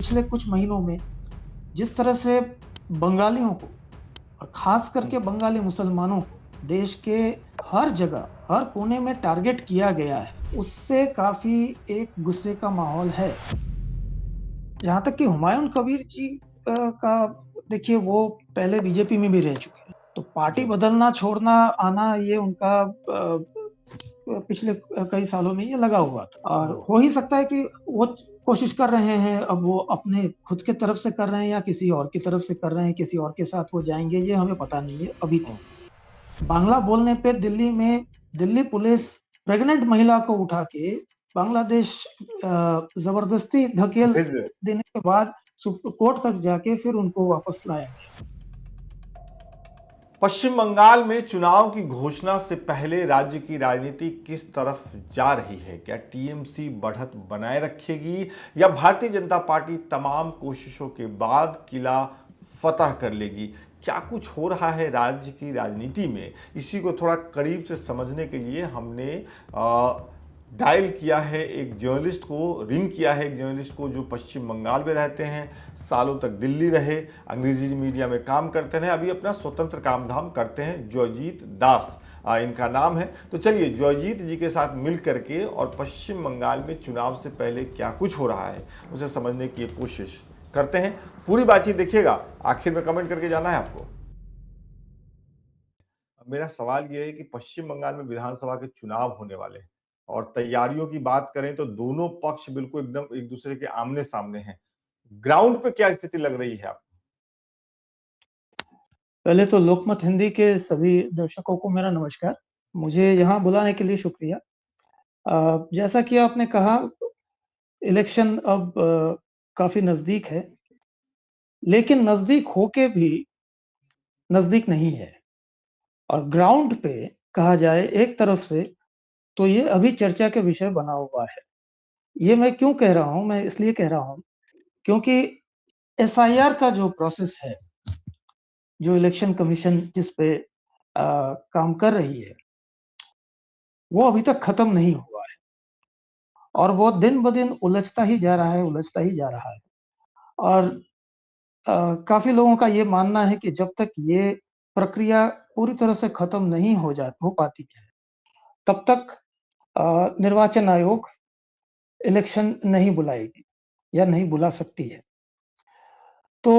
पिछले कुछ महीनों में जिस तरह से बंगालियों को और खास करके बंगाली मुसलमानों को देश के हर जगह, हर कोने में टारगेट किया गया है, उससे काफ़ी एक गुस्से का माहौल है। जहाँ तक कि हुमायूं कबीर जी का देखिए वो पहले बीजेपी में भी रह चुके हैं, तो पार्टी जी। बदलना, छोड़ना, आना ये उनका पिछले कई सालों में ये लगा हुआ था और हो ही सकता है कि वो कोशिश कर रहे हैं, अब वो अपने खुद के तरफ से कर रहे हैं या किसी और की तरफ से कर रहे हैं, किसी और के साथ वो जाएँगे, ये हमें पता नहीं है अभी तक। बांग्ला बोलने पे दिल्ली में दिल्ली पुलिस प्रेग्नेंट महिला को उठा के बांग्लादेश ज़बरदस्ती धकेल भेज दे। देने के बाद सुप्रीम कोर्ट तक जाके फिर उनको वापस लाया गया। पश्चिम बंगाल में चुनाव की घोषणा से पहले राज्य की राजनीति किस तरफ जा रही है? क्या टीएमसी बढ़त बनाए रखेगी या भारतीय जनता पार्टी तमाम कोशिशों के बाद किला फतह कर लेगी? क्या कुछ हो रहा है राज्य की राजनीति में, इसी को थोड़ा करीब से समझने के लिए हमने डायल किया है एक जर्नलिस्ट को, रिंग किया है एक जर्नलिस्ट को जो पश्चिम बंगाल में रहते हैं, सालों तक दिल्ली रहे, अंग्रेजी मीडिया में काम करते रहे, अभी अपना स्वतंत्र काम धाम करते हैं। जॉयजीत दास इनका नाम है। तो चलिए जॉयजीत जी के साथ मिल करके और पश्चिम बंगाल में चुनाव से पहले क्या कुछ हो रहा है उसे समझने की कोशिश करते हैं। पूरी बातचीत देखिएगा, आखिर में कमेंट करके जाना है आपको। अब मेरा सवाल यह है कि पश्चिम बंगाल में विधानसभा के चुनाव होने वाले हैं और तैयारियों की बात करें तो दोनों पक्ष बिल्कुल एकदम एक दूसरे के आमने सामने हैं। ग्राउंड पे क्या स्थिति लग रही है आपको? पहले तो लोकमत हिंदी के सभी दर्शकों को मेरा नमस्कार। मुझे यहाँ बुलाने के लिए शुक्रिया। जैसा कि आपने कहा, इलेक्शन अब काफ़ी नज़दीक है, लेकिन नज़दीक होके भी नज़दीक नहीं है और ग्राउंड पे कहा जाए एक तरफ से तो ये अभी चर्चा का विषय बना हुआ है। ये मैं क्यों कह रहा हूँ? मैं इसलिए कह रहा हूँ क्योंकि एफआईआर का जो प्रोसेस है, जो इलेक्शन कमीशन जिस पे काम कर रही है, वो अभी तक खत्म नहीं हुआ है और वो दिन-ब-दिन उलझता ही जा रहा है, उलझता ही जा रहा है और काफ़ी लोगों का ये मानना है कि जब तक ये प्रक्रिया पूरी तरह से खत्म नहीं हो पाती है, तब तक निर्वाचन आयोग इलेक्शन नहीं बुलाएगी या नहीं बुला सकती है। तो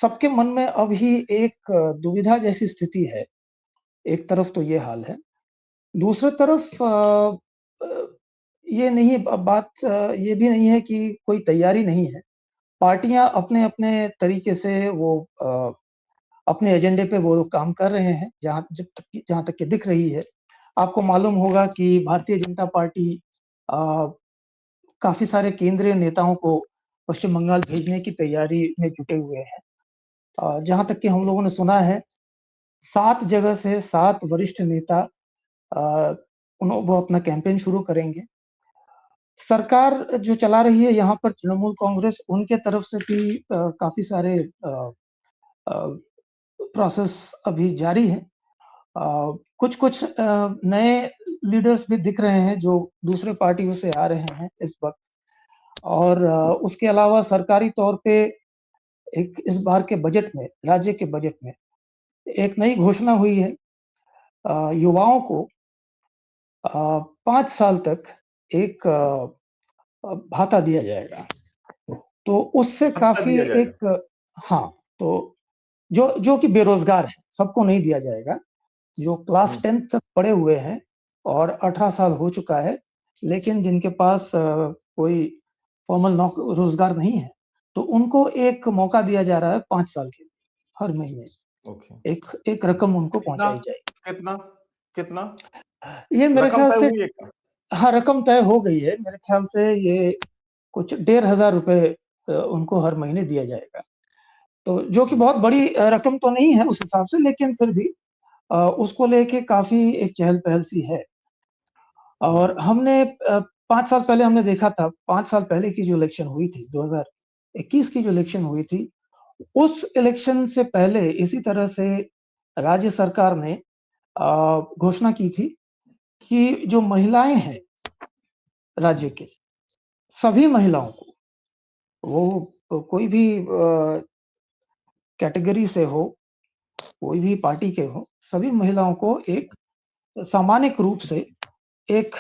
सबके मन में अभी एक दुविधा जैसी स्थिति है। एक तरफ तो ये हाल है, दूसरी तरफ ये नहीं बात ये भी नहीं है कि कोई तैयारी नहीं है। पार्टियाँ अपने-अपने तरीके से वो अपने एजेंडे पे वो काम कर रहे हैं, जहाँ तक कि दिख रही है। आपको मालूम होगा कि भारतीय जनता पार्टी अ, काफ़ी सारे केंद्रीय नेताओं को पश्चिम बंगाल भेजने की तैयारी में जुटे हुए हैं। जहाँ तक कि हम लोगों ने सुना है, 7 जगह से 7 वरिष्ठ नेता अ, वो अपना कैंपेन शुरू करेंगे। सरकार जो चला रही है यहाँ पर तृणमूल कांग्रेस, उनके तरफ से भी काफ़ी सारे अ, प्रोसेस अभी जारी है। कुछ-कुछ नए लीडर्स भी दिख रहे हैं जो दूसरे पार्टियों से आ रहे हैं इस वक़्त और उसके अलावा सरकारी तौर पे एक इस बार के बजट में, राज्य के बजट में एक नई घोषणा हुई है। युवाओं को 5 साल तक एक भाता दिया जाएगा। तो उससे हफ्ता काफ़ी दिया जाएगा। एक हाँ, तो जो जो कि बेरोज़गार हैं, सबको नहीं दिया जाएगा। जो क्लास 10th तक पढ़े हुए हैं और 18 साल हो चुका है, लेकिन जिनके पास कोई फ़ॉर्मल रोज़गार नहीं है, तो उनको एक मौका दिया जा रहा है 5 साल के लिए, हर महीने ओके। एक एक रकम उनको कितना पहुँचाई जाएगी। कितना कितना ये मेरे रकम ख़्याल तय से हुई है क्या? हाँ, रकम तय हो गई है। मेरे ख़्याल से ये कुछ 1500 रुपए उनको हर महीने दिया जाएगा। तो जो कि बहुत बड़ी रकम तो नहीं है उस हिसाब से, लेकिन फिर भी उसको लेके काफ़ी एक चहल-पहल सी है। और हमने 5 साल पहले हमने देखा था, 5 साल पहले की जो इलेक्शन हुई थी, 2021 की जो इलेक्शन हुई थी, उस इलेक्शन से पहले इसी तरह से राज्य सरकार ने घोषणा की थी कि जो महिलाएँ हैं राज्य के, सभी महिलाओं को वो कोई भी कैटेगरी से हो, कोई भी पार्टी के हो, सभी महिलाओं को एक सामान्य रूप से एक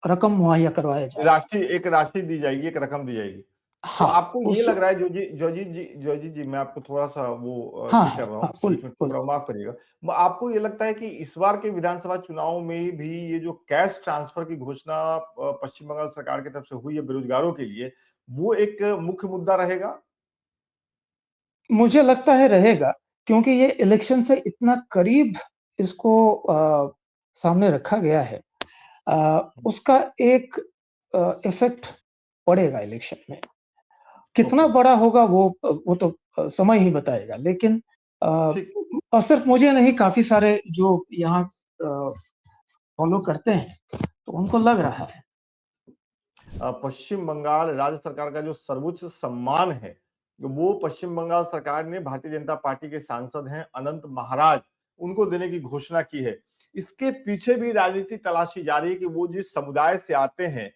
रकम मुहैया करवाया जाएगा। एक राशि दी जाएगी, एक रकम दी जाएगी। तो हाँ, आपको ये उस लग रहा है जोजी जी मैं आपको थोड़ा-सा हाँ, ये कर हाँ, रहा हूँ, हाँ, बोलिए, बीच में टोक बोलिए। रहा हूँ, माफ करिएगा। आपको ये लगता है कि इस बार के विधानसभा चुनाव में भी ये जो कैश ट्रांसफर की घोषणा पश्चिम बंगाल सरकार की तरफ से हुई है बेरोजगारों के लिए, वो एक मुख्य मुद्दा रहेगा? मुझे लगता है रहेगा, क्योंकि ये इलेक्शन से इतना करीब इसको सामने रखा गया है। उसका एक इफ़ेक्ट पड़ेगा इलेक्शन में। कितना ओके, बड़ा होगा वो तो समय ही बताएगा। लेकिन अ, ठीक। और सिर्फ मुझे नहीं, काफ़ी सारे जो यहाँ फ़ॉलो करते हैं, तो उनको लग रहा है। पश्चिम बंगाल राज्य सरकार का जो सर्वोच्च सम्मान है, वो पश्चिम बंगाल सरकार ने भारतीय जनता पार्टी के सांसद हैं अनंत महाराज, उनको देने की घोषणा की है। इसके पीछे भी राजनीति तलाशी जा रही है कि वो जिस समुदाय से आते हैं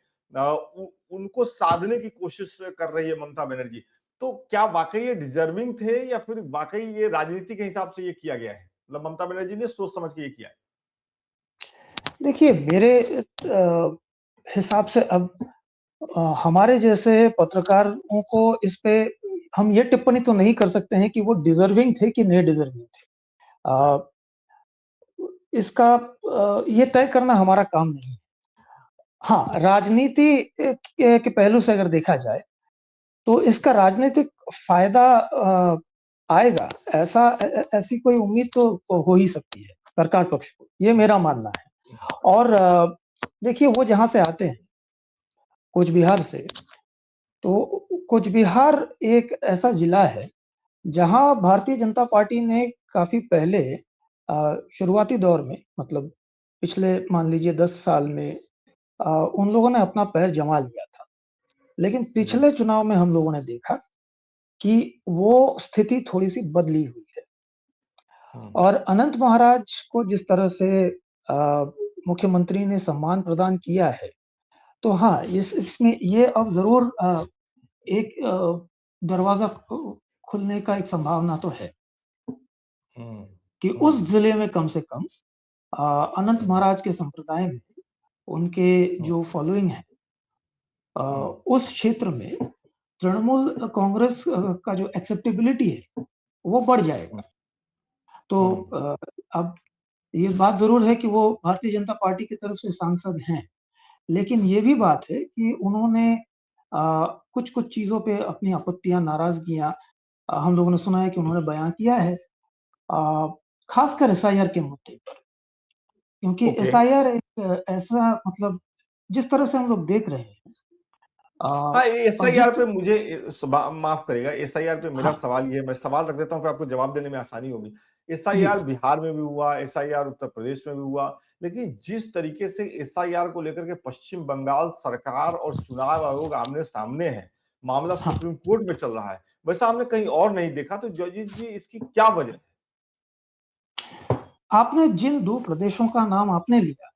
उनको साधने की कोशिश कर रही है ममता बनर्जी। तो क्या वाकई ये डिजर्विंग थे या फिर वाकई ये राजनीति के हिसाब से ये किया गया है? मतलब ममता बनर्जी ने सोच समझ के ये किया है। देखिए, मेरे हिसाब से अब हमारे जैसे पत्रकारों को इस पे हम ये टिप्पणी तो नहीं कर सकते हैं कि वो डिज़र्विंग थे कि नहीं डिज़र्विंग थे। अ, इसका ये तय करना हमारा काम नहीं है। हाँ, राजनीति के पहलू से अगर देखा जाए, तो इसका राजनीतिक फ़ायदा आएगा, ऐसी कोई उम्मीद तो हो ही सकती है सरकार पक्ष को, ये मेरा मानना है। और देखिए, वो जहाँ से आते हैं, कूच बिहार से, तो कूच बिहार एक ऐसा ज़िला है, जहाँ भारतीय जनता पार्टी ने काफ़ी पहले शुरुआती दौर में, मतलब पिछले मान लीजिए 10 साल में उन लोगों ने अपना पैर जमा लिया था। लेकिन जी। पिछले चुनाव में हम लोगों ने देखा कि वो स्थिति थोड़ी-सी बदली हुई है। हम्म, और अनंत महाराज को जिस तरह से मुख्यमंत्री ने सम्मान प्रदान किया है, तो हाँ, इसमें ये अब ज़रूर एक दरवाज़ा खुलने का एक संभावना तो है हम्म, कि उस हम्म, ज़िले में कम से कम अनंत हम्म, महाराज के संप्रदाय में उनके हम्म, जो फॉलोइंग है, अ, हम्म, उस क्षेत्र में तृणमूल कांग्रेस का जो एक्सेप्टेबिलिटी है, वो बढ़ जाएगा। तो हम्म, अब ये बात ज़रूर है कि वो भारतीय जनता पार्टी की तरफ से सांसद हैं, लेकिन ये भी बात है कि उन्होंने कुछ-कुछ चीज़ों पे अपनी आपत्तियाँ, नाराज़गियाँ हम लोगों ने सुना है कि उन्होंने बयाँ किया है। खासकर एसआईआर के मुद्दे पर, क्योंकि ओके। एसआईआर एक ऐसा, मतलब जिस तरह से हम लोग देख रहे हैं, अ, हाँ, ये और एसआईआर पे मुझे माफ करेगा, एसआईआर पे मेरा हाँ, सवाल ये है, मैं सवाल रख देता हूँ फिर आपको जवाब देने में आसानी होगी। जी। एसआईआर बिहार में भी हुआ, एसआईआर उत्तर प्रदेश में भी हुआ, लेकिन जिस तरीके से एसआईआर को लेकर के पश्चिम बंगाल सरकार और चुनाव आयोग आमने-सामने है, मामला हाँ, सुप्रीम कोर्ट में चल रहा है, वैसा हमने कहीं और नहीं देखा, तो जजेस जी इसकी क्या वजह है? आपने जिन 2 प्रदेशों का नाम आपने लिया,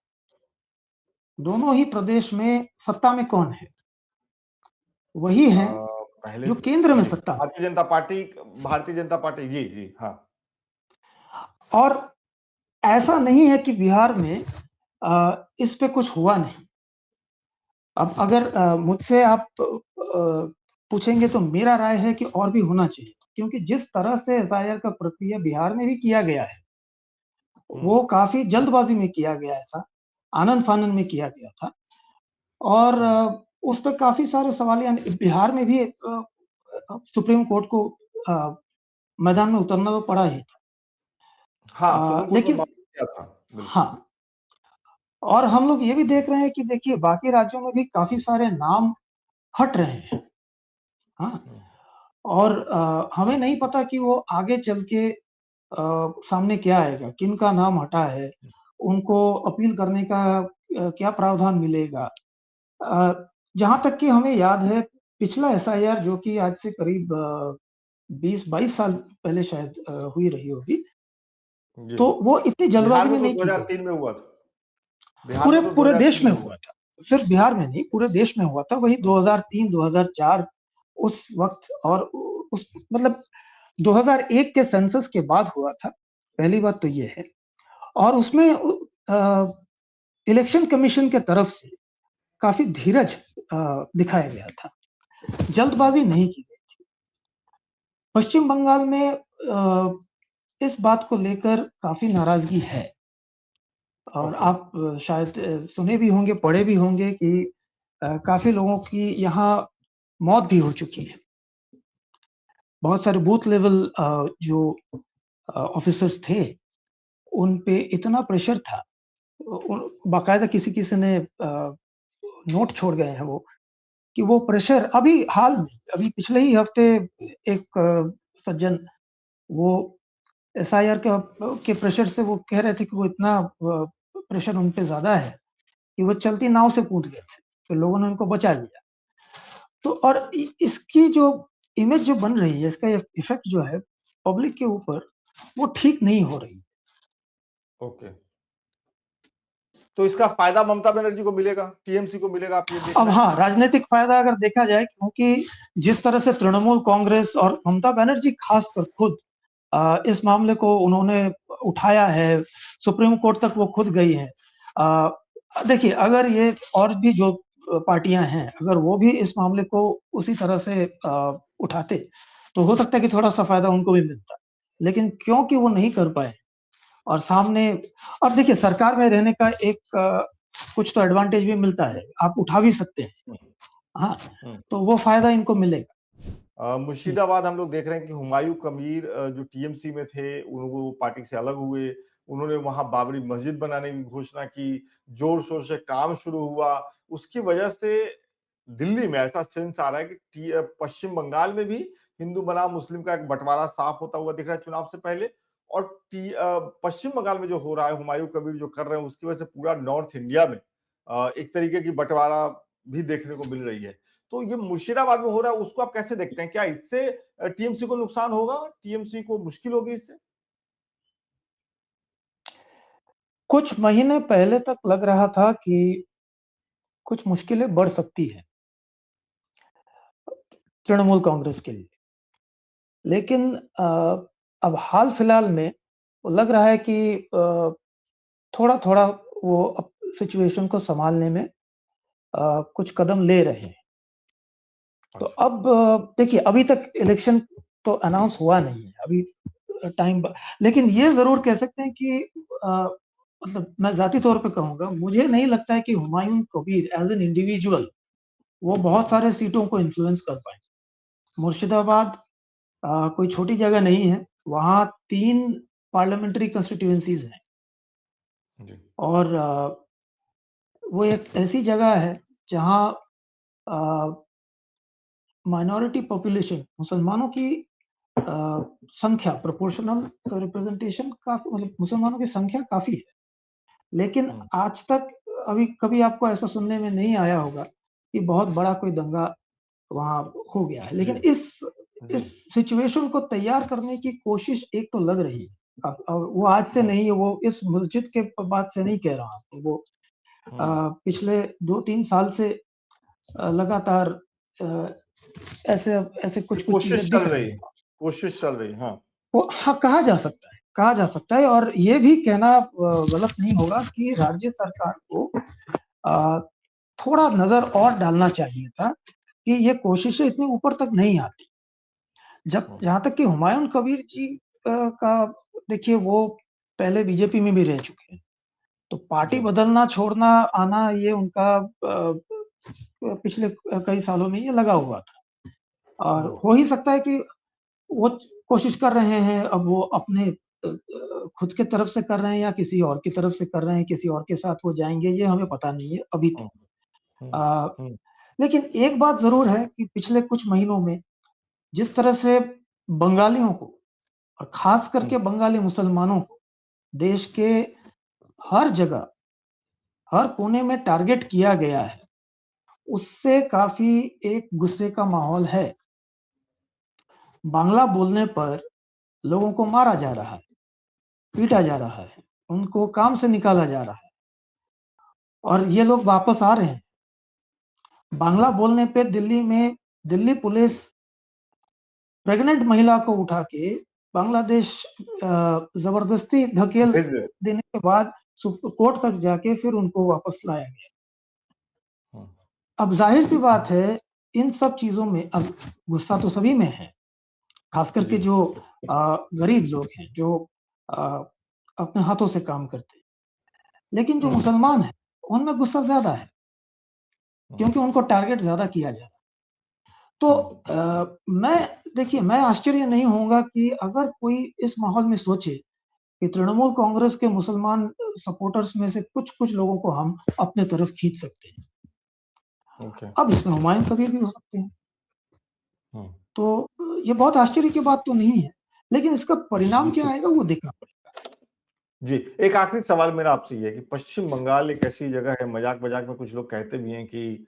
दोनों ही प्रदेश में सत्ता में कौन है? वही अ, हैं पहले जो से केंद्र में जी, सत्ता में भारतीय जनता पार्टी जी, जी, हाँ। है। और ऐसा नहीं है कि बिहार में इस पे कुछ हुआ नहीं। अब अगर मुझसे आप पूछेंगे, तो मेरा राय है कि और भी होना चाहिए, क्योंकि जिस तरह से एसआईआर का प्रक्रिया बिहार में भी किया गया है, हुँ, वो काफ़ी जल्दबाज़ी में किया गया था, आनन-फानन में किया गया था। और हुँ। उस पे काफ़ी सारे सवाल, यानी बिहार में भी सुप्रीम कोर्ट को अ, मैदान में उतरना तो पड़ा ही था। हाँ, सुप्रीम कोर्ट में लेकिन मामला क्या था? बिल्कुल। हाँ, और हम लोग ये भी देख रहे हैं कि देखिए, बाकी राज्यों में भी काफ़ी सारे नाम हट रहे हैं, हाँ? हुँ, और हमें नहीं पता कि वो आगे चल के सामने क्या आएगा, किनका नाम हटा है, उनको अपील करने का क्या प्रावधान मिलेगा। अ, जहाँ तक कि हमें याद है, पिछला एसआईआर जो कि आज से करीब 20-22 साल पहले शायद हुई रही होगी, जी। तो वो इतनी बिहार जल्दबाज़ी में में तो नहीं की गई। 2003 में हुआ था। बिहार पूरे में तो पूरे देश 2003 में में हुआ। हुआ था। सिर्फ बिहार में नहीं, पूरे देश में हुआ था। वही हुँ, 2003, 2004 उस वक़्त और उस मतलब 2001 के सेंसस के बाद हुआ था, पहली बात तो ये है। और उसमें इलेक्शन कमीशन के तरफ से काफ़ी धीरज दिखाया गया था, जल्दबाज़ी नहीं की गई। पश्चिम बंगाल में इस बात को लेकर काफ़ी नाराज़गी है और ओके। आप शायद सुने भी होंगे, पढ़े भी होंगे कि काफ़ी लोगों की यहाँ मौत भी हो चुकी है। बहुत सारे बूथ लेवल जो ऑफ़िसर्स थे, उन पे इतना प्रेशर था, बाकायदा किसी-किसी ने नोट छोड़ गए हैं वो, कि वो प्रेशर अभी हाल में, अभी पिछले ही हफ़्ते एक सज्जन वो एसआईआर के प्रेशर से वो कह रहे थे कि वो इतना प्रेशर उन पे ज़्यादा है, कि वो चलती नाव से कूद गए थे, तो लोगों ने उनको बचा लिया। तो और इसकी जो इमेज जो बन रही है, इसका इफ़ेक्ट जो है पब्लिक के ऊपर, वो ठीक नहीं हो रही। ओके, तो इसका फायदा ममता बनर्जी को मिलेगा, टीएमसी को मिलेगा, आप ये देख अब रहे हैं? हाँ, राजनीतिक फ़ायदा अगर देखा जाए, क्योंकि जिस तरह से तृणमूल कांग्रेस और ममता बनर्जी खासकर खुद इस मामले को उन्होंने उठाया है, सुप्रीम कोर्ट तक वो खुद गई हैं। देखिए, अगर ये और भी जो पार्टियाँ हैं, अगर वो भी इस मामले को उसी तरह से उठाते, तो हो सकता है कि थोड़ा-सा फ़ायदा उनको भी मिलता। लेकिन क्योंकि वो नहीं कर पाए और सामने और देखिए सरकार में रहने का एक कुछ तो एडवांटेज भी मिलता है, आप उठा भी सकते हैं। हुँ, हाँ, हुँ। तो वो फ़ायदा इनको मिलेगा। जी। मुर्शिदाबाद हम लोग देख रहे हैं कि हुमायूं कबीर जो टीएमसी में थे, वो पार्टी से अलग हुए। उन्होंने वहां बाबरी मस्जिद बनाने की घोषणा की, जोर-शोर से काम शुरू हुआ। उसकी वजह से दिल्ली में ऐसा सेंस आ रहा है कि पश्चिम बंगाल में भी हिंदू बनाम मुस्लिम का एक बंटवारा साफ होता हुआ दिख रहा है चुनाव से पहले। और पश्चिम बंगाल में जो हो रहा है, हुमायूं कबीर जो कर रहे हैं, उसकी वजह से पूरा नॉर्थ इंडिया में एक तरीके की बंटवारा भी देखने को मिल रही है। तो ये मुर्शिदाबाद में हो रहा है, उसको आप कैसे देखते हैं? क्या इससे टीएमसी को नुकसान होगा? टीएमसी को मुश्किल होगी इससे? कुछ महीने पहले तक लग रहा था कि कुछ मुश्किलें बढ़ सकती हैं, तृणमूल कांग्रेस के लिए। लेकिन अब हाल-फिलहाल में लग रहा है कि थोड़ा-थोड़ा वो अब सिचुएशन को सँभालने में कुछ कदम ले रहे हैं। तो अच्छा। अब देखिए, अभी तक इलेक्शन तो अनाउंस हुआ नहीं है, अभी टाइम ब लेकिन ये ज़रूर कह सकते हैं कि अ, मतलब मैं ज़ाती तौर पे कहूँगा, मुझे नहीं लगता है कि Humayun Kabir as an individual वो बहुत सारे सीटों को इन्फ्लुएंस कर पाएँ। मुर्शिदाबाद कोई छोटी जगह नहीं है, वहाँ 3 पार्लियामेंट्री कंस्टिट्यूएंसीज़ हैं जी। और वो एक ऐसी जगह है जहाँ अ, माइनॉरिटी पॉपुलेशन मुसलमानों की अ, संख्या प्रोपोर्शनल रिप्रेजेंटेशन काफ़ी मतलब मुसलमानों की संख्या काफ़ी है। लेकिन हुँ, आज तक अभी कभी आपको ऐसा सुनने में नहीं आया होगा कि बहुत बड़ा कोई दंगा वहाँ हो गया है। जी, लेकिन जी। इस सिचुएशन को तैयार करने की कोशिश एक तो लग रही है। और वो आज से हुँ, नहीं है, वो इस मस्जिद के बाद से नहीं कह रहा हूँ। वो हुँ। पिछले 2-3 साल से लगातार अ, ऐसे ऐसे ये कुछ-कुछ चीज़ें कोशिश चल दिख रही रही है, हैं। कोशिश चल रही है। हाँ। वो हाँ, कहा जा सकता है और ये भी कहना गलत नहीं होगा कि राज्य सरकार को अ, थोड़ा नज़र और डालना चाहिए था कि ये कोशिशें इतनी ऊपर तक नहीं आती। जब हुँ, जहाँ तक कि हुमायूं कबीर जी का देखिए वो पहले बीजेपी में भी रह चुके हैं। तो पार्टी जी। बदलना, छोड़ना, आना ये उनका पिछले कई सालों में ये लगा हुआ था और हुँ, हो ही सकता है कि वो कोशिश कर रहे हैं, अब वो अपने खुद के तरफ से कर रहे हैं या किसी और की तरफ से कर रहे हैं, किसी और के साथ वो जाएँगे, ये हमें पता नहीं है अभी हुँ, तो। हुँ, हुँ, लेकिन एक बात ज़रूर है कि पिछले कुछ महीनों में जिस तरह से बंगालियों को और ख़ास हुँ, करके बंगाली मुसलमानों को देश के हर जगह, हर कोने में टारगेट किया गया है, उससे काफ़ी एक गुस्से का माहौल है। बांग्ला बोलने पर लोगों को मारा जा रहा है, पीटा जा रहा है, उनको काम से निकाला जा रहा है और ये लोग वापस आ रहे हैं। बांग्ला बोलने पे दिल्ली में दिल्ली पुलिस प्रेग्नेंट महिला को उठा के बांग्लादेश ज़बरदस्ती धकेल भेज दे। देने के बाद सुप्रीम कोर्ट तक जाके फिर उनको वापस लाया गया। हुँ, अब ज़ाहिर-सी बात है, इन सब चीज़ों में अब गुस्सा तो सभी में है, ख़ास करके जी। जो गरीब लोग हैं, जो अ, अपने हाथों से काम करते हैं। लेकिन जो हुँ, मुसलमान हैं, उनमें गुस्सा ज़्यादा है, हुँ, क्योंकि उनको टारगेट ज़्यादा किया जा रहा है। तो हुँ, मैं देखिए, मैं आश्चर्य नहीं होऊँगा कि अगर कोई इस माहौल में सोचे कि तृणमूल कांग्रेस के मुसलमान सपोर्टर्स में से कुछ-कुछ लोगों को हम अपने तरफ खींच सकते हैं। ओके। अब इसमें हुमायूँ कबीर भी हो सकते हैं। हुँ, तो ये बहुत आश्चर्य की बात तो नहीं है, लेकिन इसका परिणाम क्या जी। आएगा वो देखना पड़ेगा। जी, एक आखिरी सवाल मेरा आपसे ये है कि पश्चिम बंगाल एक ऐसी जगह है, मज़ाक-मज़ाक में कुछ लोग कहते भी हैं कि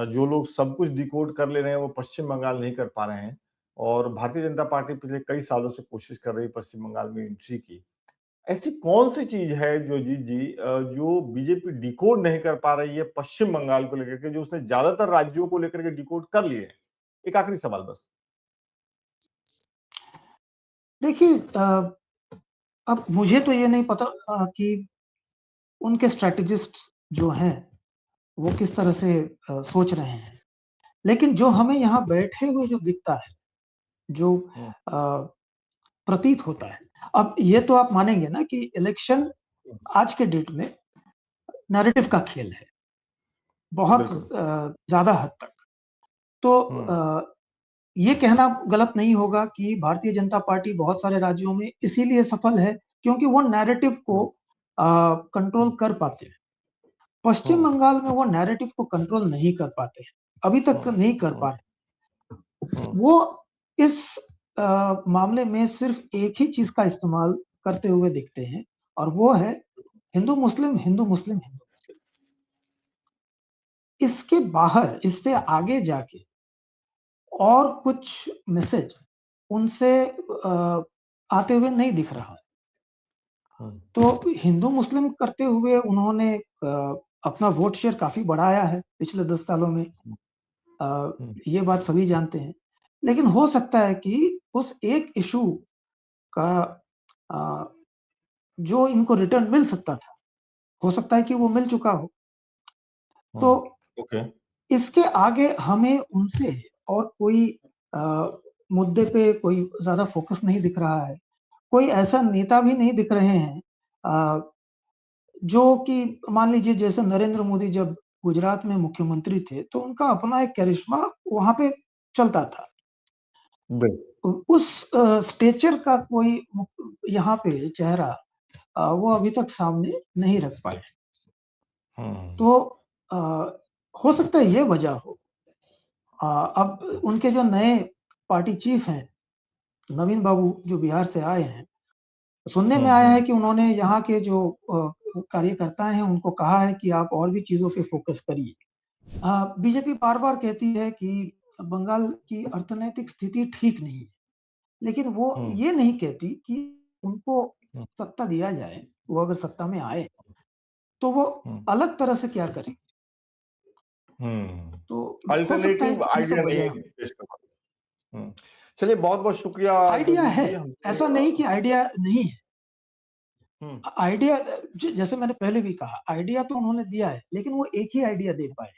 जो लोग सब कुछ डिकोड कर ले रहे हैं, वो पश्चिम बंगाल नहीं कर पा रहे हैं और भारतीय जनता पार्टी पिछले कई सालों से कोशिश कर रही है पश्चिम बंगाल में एंट्री की। ऐसी कौन-सी चीज़ है जो जो बीजेपी डिकोड नहीं कर पा रही है पश्चिम बंगाल को लेकर के, जो उसने ज़्यादातर राज्यों को लेकर के डिकोड कर लिए हैं? एक आखिरी सवाल बस। देखिए अब मुझे तो ये नहीं पता कि उनके स्ट्रैटेजिस्ट्स जो हैं, वो किस तरह से सोच रहे हैं। लेकिन जो हमें यहाँ बैठे हुए जो दिखता है, जो हुँ, अ, प्रतीत होता है, अब ये तो आप मानेंगे ना कि इलेक्शन हुँ, आज के डेट में नैरेटिव का खेल है, बहुत बिल्कुल। ज़्यादा हद तक। तो हुँ, ये कहना गलत नहीं होगा कि भारतीय जनता पार्टी बहुत सारे राज्यों में इसीलिए सफल है, क्योंकि वो नैरेटिव को हुँ, कंट्रोल हुँ, कर पाते हैं। पश्चिम हुँ, बंगाल में वो नैरेटिव को कंट्रोल नहीं कर पाते हैं, अभी तक हुँ, नहीं कर हुँ, पा रहे। हुँ, वो इस मामले में सिर्फ़ एक ही चीज़ का इस्तेमाल करते हुए दिखते हैं और वो है हिंदू-मुस्लिम, हिंदू-मुस्लिम, हिंदू-मुस्लिम। इसके बाहर, इससे आगे जाके और कुछ मैसेज उनसे आते हुए नहीं दिख रहा है। हुँ, तो हिंदू-मुस्लिम करते हुए उन्होंने अपना वोट शेयर काफ़ी बढ़ाया है पिछले 10 सालों में। हुँ, अ, हुँ, ये बात सभी जानते हैं। लेकिन हो सकता है कि उस एक इश्यू का अ, जो इनको रिटर्न मिल सकता था, हो सकता है कि वो मिल चुका हो। हुँ, तो ओके। इसके आगे हमें उनसे और कोई अ, मुद्दे पे कोई ज़्यादा फ़ोकस नहीं दिख रहा है। कोई ऐसा नेता भी नहीं दिख रहे हैं जो कि मान लीजिए जैसे नरेंद्र मोदी जब गुजरात में मुख्यमंत्री थे, तो उनका अपना एक करिश्मा वहाँ पे चलता था। बिल उस स्टेचर का कोई यहाँ पे चेहरा वो अभी तक सामने नहीं रख पाए। हुँ, तो अ, हो सकता है ये वजह हो। अब उनके जो नए पार्टी चीफ हैं, नवीन बाबू जो बिहार से आए हैं, सुनने हुँ, में आया हुँ, है कि उन्होंने यहाँ के जो कार्यकर्ता हैं, उनको कहा है कि आप और भी चीज़ों पे फ़ोकस करिए। बीजेपी बार-बार कहती है कि बंगाल की अर्थनैतिक स्थिति ठीक नहीं है, लेकिन वो हुँ, ये नहीं कहती कि उनको हुँ, सत्ता दिया जाए, वो अगर सत्ता में आए, तो वो हुँ, अलग तरह से क्या करें? हुँ। तो हो सकता है अल्टरनेटिव कि ये आइडिया सब नहीं वजह हो। पेश कर पा रहे। हुँ। चलिए बहुत-बहुत शुक्रिया आइडिया जोजीत है, जी हमसे ऐसा नहीं कि आइडिया नहीं है। हुँ, आइडिया जैसे मैंने पहले भी कहा, आइडिया तो उन्होंने दिया है, लेकिन वो एक ही आइडिया दे पाए।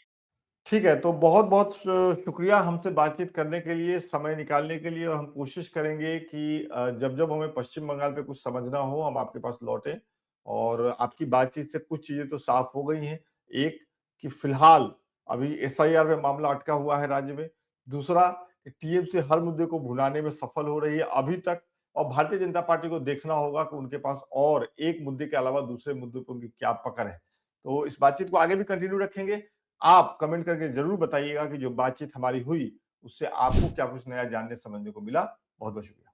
ठीक है, तो बहुत-बहुत शुक्रिया हमसे बातचीत करने के लिए, समय निकालने के लिए और हम कोशिश करेंगे कि जब-जब हमें पश्चिम बंगाल पे कुछ समझना हो, हम आपके पास लौटें और आपकी बातचीत से कुछ चीज़ें तो साफ हो गई हैं। एक कि फिलहाल अभी एसआईआर में मामला अटका हुआ है राज्य में। दूसरा कि टीएमसी हर मुद्दे को भुनाने में सफल हो रही है अभी तक और भारतीय जनता पार्टी को देखना होगा कि उनके पास और एक मुद्दे के अलावा दूसरे मुद्दों पे उनकी क्या पकड़ है। तो इस बातचीत को आगे भी कंटिन्यू रखेंगे। आप कमेंट करके ज़रूर बताइएगा कि जो बातचीत हमारी हुई, उससे आपको क्या कुछ नया जानने समझने को मिला। बहुत-बहुत शुक्रिया।